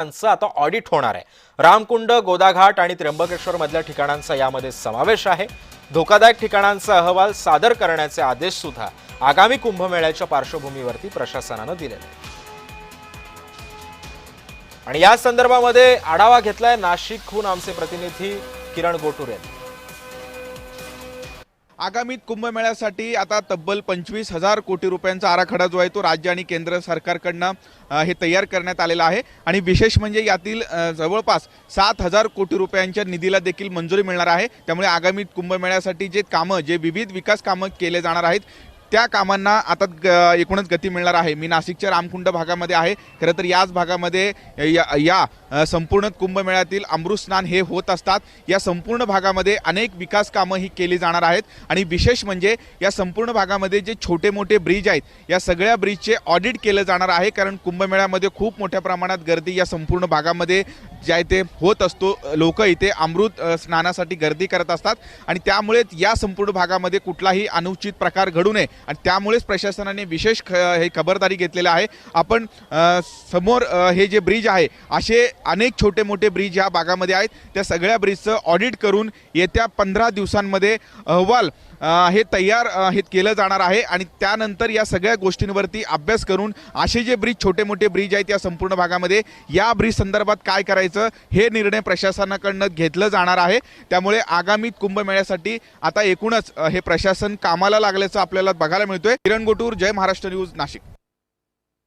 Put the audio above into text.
आता ऑडिट होणार आहे। रामकुंड, गोदाघाट आणि त्र्यंबकेश्वर मधल्या ठिकाणांचा यामध्ये समावेश आहे। धोकादायक ठिकाणांचा अहवाल सादर करण्याचे आदेश सुद्धा आगामी कुंभमेळ्याच्या पार्श्वभूमीवरती प्रशासनाने दिले आहेत। आणि या संदर्भामध्ये आढावा घेतलाय नाशिकहून आमचे प्रतिनिधी किरण गोटूर यांनी। आगामी कुंभमेळ्यासाठी आता तब्बल 25,000 कोटी रुपयांचा आराखडा जो आहे तो राज्य आणि केंद्र सरकारकडनं हे तयार करण्यात आलेला आहे। आणि विशेष म्हणजे यातील जवळपास 7,000 कोटी रुपयांच्या निधीला देखील मंजुरी मिळणार आहे। त्यामुळे आगामी कुंभमेळ्यासाठी जे कामं, जे विविध विकास कामं केले जाणार आहेत त्या कामांना आता एकूणच गती मिळणार आहे। मी नाशिकच्या रामकुंड भागामध्ये आहे। खरं तर याच भागामध्ये या संपूर्ण कुंभमेळ्यातील अमृत स्नान हे होत असतात। या संपूर्ण भागामध्ये अनेक विकास कामं ही केली जाणार आहेत। आणि विशेष म्हणजे या संपूर्ण भागामध्ये जे छोटे मोठे ब्रिज आहेत या सगळ्या ब्रिजचे ऑडिट केलं जाणार आहे। कारण कुंभमेळ्यामध्ये खूप मोठ्या प्रमाणात गर्दी या संपूर्ण भागामध्ये जे आहे ते होत असतो। लोक इथे अमृत स्नानासाठी गर्दी करत असतात आणि त्यामुळे या संपूर्ण भागामध्ये कुठलाही अनुचित प्रकार घडू नये आणि त्यामुळेच प्रशासनाने विशेष हे खबरदारी घेतलेली आहे। आपण समोर हे जे ब्रिज आहे असे अनेक छोटे मोठे ब्रिज या भागामध्ये आहेत। त्या सगळ्या ब्रिजचं ऑडिट करून येत्या 15 दिवसांमध्ये अहवाल हे तयार हे केलं जाणार आहे। आणि त्यानंतर या सगळ्या गोष्टींवरती अभ्यास करून असे जे ब्रिज, छोटे मोठे ब्रिज आहेत या संपूर्ण भागामध्ये या ब्रिज संदर्भात काय करायचं हे निर्णय प्रशासनाकडून घेतलं जाणार आहे। त्यामुळे आगामी कुंभमेळ्यासाठी आता एकूणच हे प्रशासन कामाला लागल्याचं आपल्याला बघायला मिळतोय। किरण गोटूर, जय महाराष्ट्र न्यूज, नाशिक।